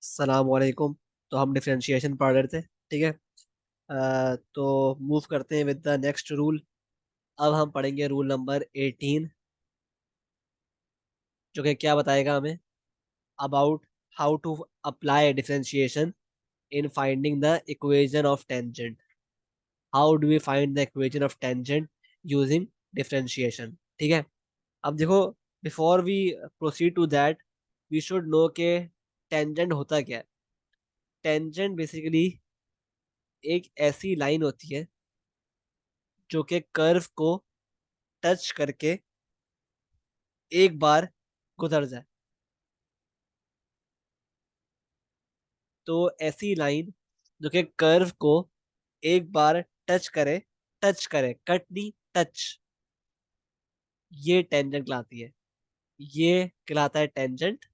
अस्सलाम वालेकुम। तो हम डिफरेंशिएशन पढ़ रहे थे, ठीक है। तो मूव करते हैं विद द नेक्स्ट रूल। अब हम पढ़ेंगे रूल नंबर 18, जो कि क्या बताएगा हमें about how to apply differentiation in finding the equation of tangent. How do we find the equation of tangent using differentiation, ठीक है। अब देखो, before we proceed to that, we should know के टेंजेंट होता क्या है। टेंजेंट बेसिकली एक ऐसी लाइन होती है जो कि कर्व को टच करके एक बार गुजर जाए। तो ऐसी लाइन जो कि कर्व को एक बार टच करे, कट नहीं, टच, ये टेंजेंट कहलाती है। ये कहलाता है टेंजेंट।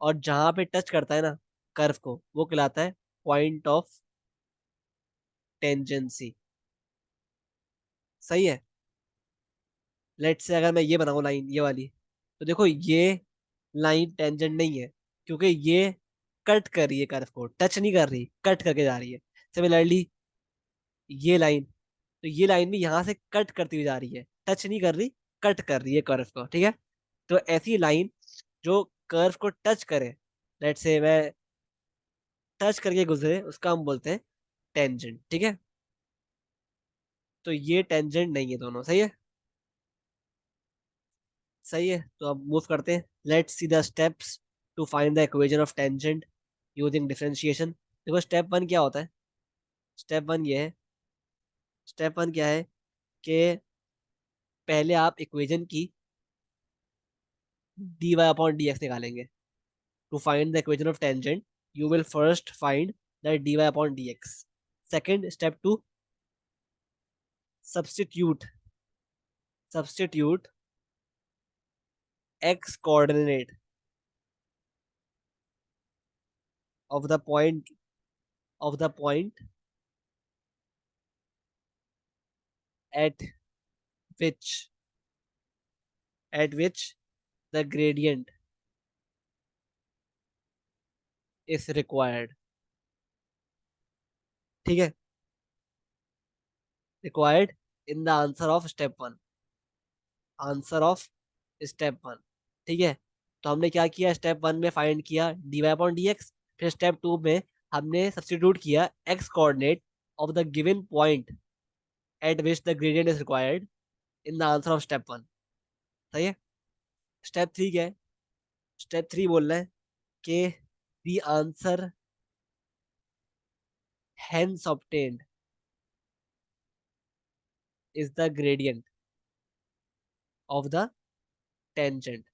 और जहां पे टच करता है ना कर्व को, वो कहलाता है पॉइंट ऑफ टेंजेंसी। सही है। लेट से अगर मैं ये बनाऊं लाइन, ये वाली, तो देखो ये लाइन टेंजेंट नहीं है, क्योंकि ये कट कर रही है कर्व को, टच नहीं कर रही, कट करके जा रही है। सिमिलरली ये लाइन, तो ये लाइन भी यहाँ से कट करती हुई जा रही है, टच नहीं कर रही, कट कर रही है कर्व को, ठीक है। तो ऐसी लाइन जो कर्व को टच करे, लेट से मैं टच करके गुजरे, उसका हम बोलते हैं टेंजेंट, ठीक है। तो ये टेंजेंट नहीं है, दोनों सही है। सही है, तो अब मूव करते हैं। Let's see the steps to find the equation of tangent using differentiation. देखो स्टेप वन क्या होता है। स्टेप वन ये है। स्टेप वन क्या है कि पहले आप इक्वेशन की dy अपॉन dx निकालेंगे। To find the equation of tangent you will first find the dy upon dx। Second, step two, substitute substitute x coordinate of the point at which the gradient is required, ठीक है। Required in the answer of step one. Answer of step one, ठीक है। तो हमने क्या किया, step one में find किया dy अपॉन dx। फिर स्टेप टू में हमने सब्स्टिट्यूट किया x coordinate of the given point eight which the gradient is required in the answer of step one. सही है। स्टेप थ्री क्या है। स्टेप थ्री बोल रहे हैं कि the answer hence obtained is the gradient of the tangent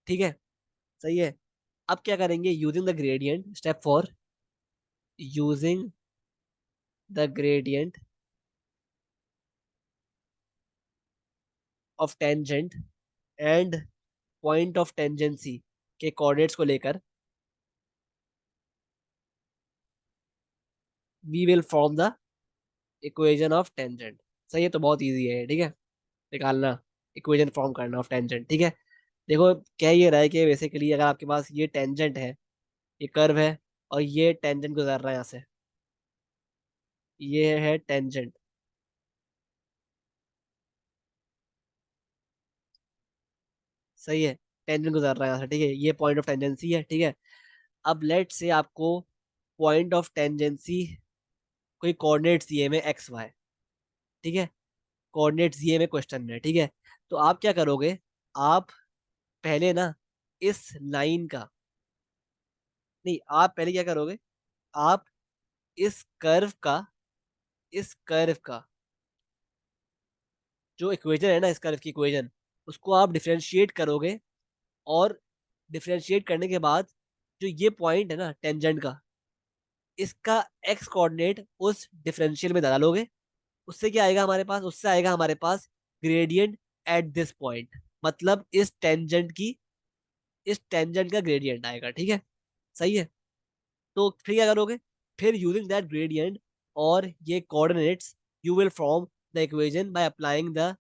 ठीक है। सही है। अब क्या करेंगे, using the gradient, step four, using the gradient of tangent and point of tangency के कोऑर्डिनेट्स को लेकर we will form the equation of tangent. सही है, तो बहुत इजी है, ठीक है, निकालना, इक्वेशन फॉर्म करना ऑफ टेंजेंट, ठीक है। देखो क्या ये रहा है कि बेसिकली अगर आपके पास ये टेंजेंट है, ये कर्व है, और ये टेंजेंट गुजर रहा है यहाँ से, ये है टेंजेंट। सही है। टेंजेंट गुजर रहा है यहाँ से, ठीक है, ये पॉइंट ऑफ टेंजेंसी है, ठीक है। अब लेट से आपको पॉइंट ऑफ टेंजेंसी कोई कोऑर्डिनेट्स दिए में एक्स वाई, ठीक है, कोऑर्डिनेट्स दिए में क्वेश्चन में, ठीक है। तो आप क्या करोगे, आप पहले ना इस लाइन का, नहीं, आप पहले क्या करोगे, आप इस कर्व का, इस कर्व का जो इक्वेशन है ना, इस कर्व की इक्वेशन, उसको आप डिफरेंशिएट करोगे। और डिफरेंशिएट करने के बाद जो ये पॉइंट है ना टेंजेंट का, इसका एक्स कोऑर्डिनेट उस डिफरेंशियल में डालोगे। उससे क्या आएगा हमारे पास, उससे आएगा हमारे पास ग्रेडियंट एट दिस पॉइंट। मतलब इस टेंजेंट का ग्रेडियंट आएगा, ठीक है। सही है। तो फिर क्या करोगे, फिर यूजिंग दैट ग्रेडियंट और ये coordinates, you will form the equation by applying the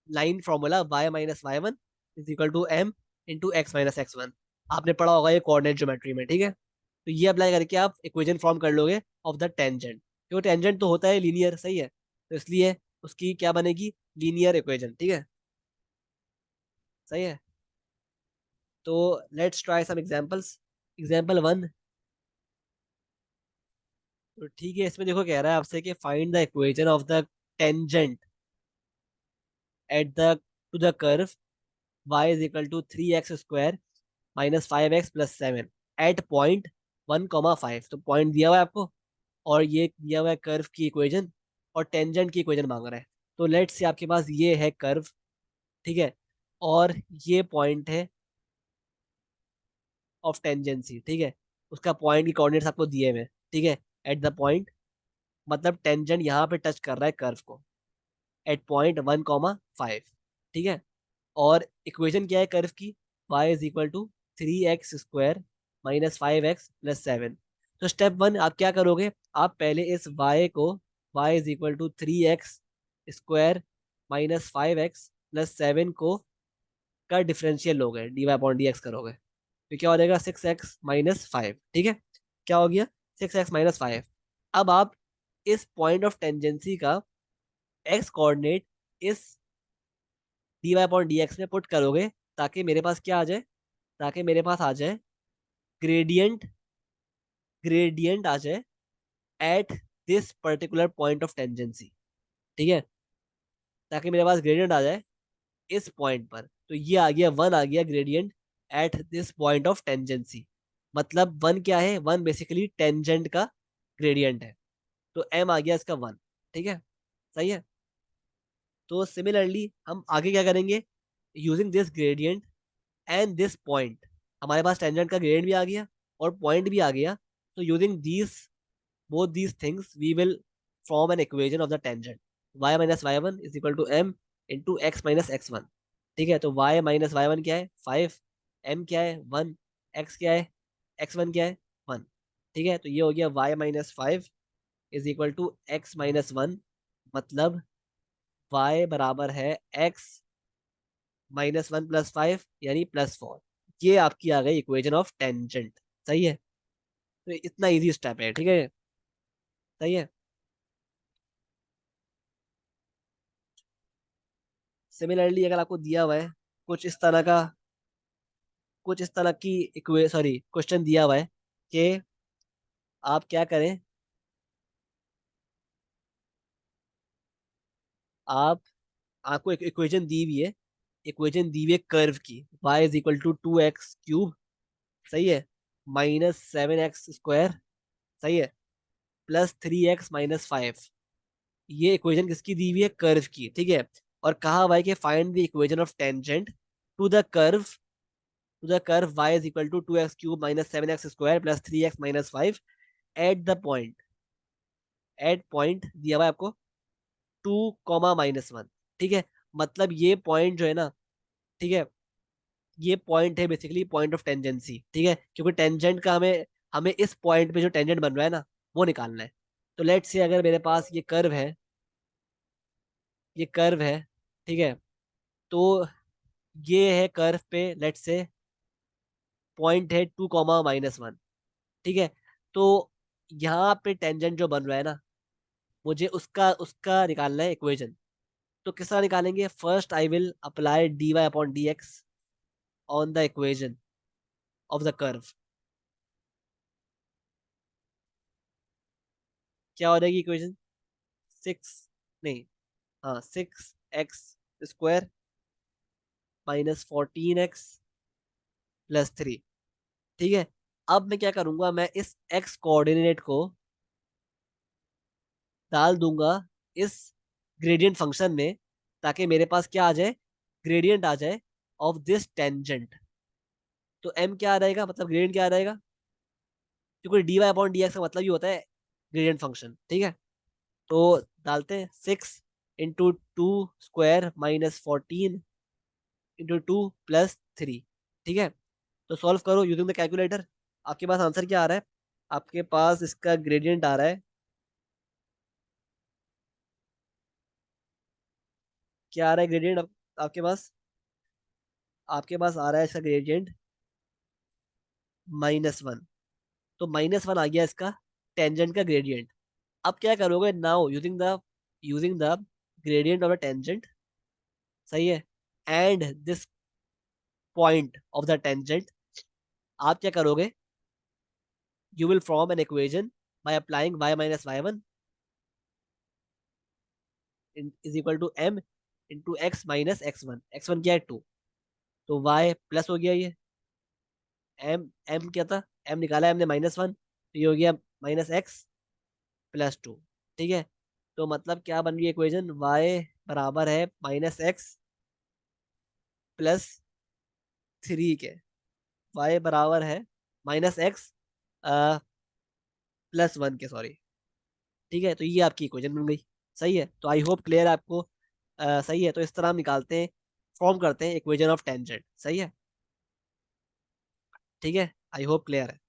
line formula y minus y one is equal to m into x minus x one. आपने पढ़ा होगा ये कोऑर्डिनेट ज्योमेट्री में, ठीक है। तो ये अप्लाई करके आप इक्वेशन फॉर्म कर लोगे ऑफ द टेंजेंट, क्योंकि टेंजेंट तो होता है लीनियर, सही है, तो इसलिए उसकी क्या बनेगी, लीनियर इक्वेशन, ठीक है, सही है। तो let's try some examples. Example one. तो ठीक है, इसमें देखो कह रहा है आपसे कि find the equation of the tangent at the to the curve y is equal to 3x² minus 5x plus 7 at point 1,5। तो पॉइंट दिया हुआ है आपको, और ये दिया हुआ है कर्व की इक्वेशन, और टेंजेंट की इक्वेशन मांग रहा है। तो लेट्स से आपके पास ये है कर्व, ठीक है, और ये पॉइंट है ऑफ टेंजेंसी, ठीक है। उसका पॉइंट की कोऑर्डिनेट्स आपको दिए हुए हैं, ठीक है। एट द पॉइंट, मतलब टेंजेंट यहाँ पे टच कर रहा है कर्व को एट पॉइंट 1,5, ठीक है। और इक्वेशन क्या है कर्व की, y is equal to 3x² minus 5x plus 7। तो स्टेप वन आप क्या करोगे, आप पहले इस y को, y is equal to 3x² minus 5x plus 7 को का डिफरेंशियल लोगे, d y upon d x करोगे, तो क्या हो जाएगा 6x-5, ठीक है। क्या हो गया, 6x-5। अब आप इस पॉइंट ऑफ टेंजेंसी का एक्स कोऑर्डिनेट इस d y upon d x में पुट करोगे, ताकि मेरे पास क्या आ जाए, ताकि मेरे पास आ जाए ग्रेडियंट, ग्रेडियंट आ जाए at this particular point of tangency, ठीक है, ताकि मेरे पास ग्रेडियंट आ जाए इस पॉइंट पर। तो ये आ गया, वन आ गया gradient at this point of tangency. मतलब वन क्या है, वन बेसिकली टेंजेंट का ग्रेडियंट है, तो एम आ गया इसका वन, ठीक है, सही है। तो सिमिलरली हम आगे क्या करेंगे, using this gradient and this point, हमारे पास टेंजेंट का ग्रेडियंट भी आ गया और पॉइंट भी आ गया। तो using these both these things we will form an equation of the tangent y minus y1 is equal to m into x minus x1, ठीक है। तो y minus y1 क्या है 5, m क्या है 1, x क्या है, x1 क्या है 1, ठीक है। तो ये हो गया y minus 5 is equal to x minus 1, मतलब y बराबर है x माइनस 1 प्लस 5 यानी +4। ये आपकी आ गई इक्वेशन ऑफ टेंजेंट, सही है। तो इतना इजी स्टेप है, ठीक है, सही है। सिमिलरली अगर आपको दिया हुआ है कुछ इस तरह का, कुछ इस तरह की इक्वे सॉरी क्वेश्चन दिया हुआ है कि आप क्या करें, आप आपको एक इक्वेशन दी हुई है, इक्वेशन दी हुई है कर्व की, y is equal to 2x³ सही है, माइनस 7x² सही है, प्लस 3x-5। ये इक्वेशन किसकी दी हुई है, कर्व की, ठीक है। और कहा हुआ है कि find the equation of tangent to the curve, to the curve y is equal to 2x³ minus 7x² plus 3x-5 at the point, at point दिया हुआ है आपको 2, -1, ठीक है। मतलब ये पॉइंट जो है ना, ठीक है, ये पॉइंट है बेसिकली पॉइंट ऑफ टेंजेंसी, ठीक है, क्योंकि टेंजेंट का हमें हमें इस पॉइंट पे जो टेंजेंट बन रहा है ना वो निकालना है। तो लेट से अगर मेरे पास ये कर्व है, ये कर्व है, ठीक है, तो ये है कर्व पे लेट से पॉइंट है 2, -1, ठीक है। तो यहाँ पे टेंजेंट जो बन रहा है ना, मुझे उसका उसका निकालना है इक्वेशन। तो किस तरह निकालेंगे, first I will apply d y upon d x on the equation of the curve. क्या हो जाएगी इक्वेशन, 6, नहीं, हाँ 6x² माइनस 14x प्लस 3, ठीक है। अब मैं क्या करूंगा, मैं इस x कोऑर्डिनेट को डाल दूंगा इस ग्रेडियंट फंक्शन में, ताकि मेरे पास क्या आ जाए, ग्रेडियंट आ जाए ऑफ दिस टेंजेंट। तो m क्या आ जाएगा, मतलब ग्रेडियंट क्या आ जाएगा, क्योंकि d y upon d x का मतलब ही होता है ग्रेडियंट फंक्शन, ठीक है। तो डालते हैं 6 × 2² माइनस 14 × 2 + 3, ठीक है। तो सॉल्व करो यूजिंग द कैलकुलेटर। आपके पास आंसर क्या आ रहा है, आपके पास इसका ग्रेडियंट आ रहा है, क्या आ रहा है ग्रेडियंट आपके पास, आपके पास आ रहा है इसका ग्रेडियंट -1। तो -1 आ गया इसका टेंजेंट का ग्रेडियंट। अब क्या करोगे now, using the gradient of the tangent, सही है, and this point of the tangent, आप क्या करोगे, you will form an equation by applying y minus y one is equal to m into x minus x1। x1 क्या है 2, तो y plus हो गया ये, m क्या था, m निकाला है हमने -1, तो ये हो गया -x+2। ठीक है, तो मतलब क्या बन गई इक्वेशन, y बराबर है -x+3 के, y बराबर है -x+1 के, सॉरी। ठीक है, तो ये आपकी इक्वेशन बन गई। सही है, तो आई होप क्लियर है आपको। सही है, तो इस तरह हम निकालते हैं, फॉर्म करते हैं इक्वेशन ऑफ टेंजेंट। सही है, ठीक है, आई होप क्लियर है।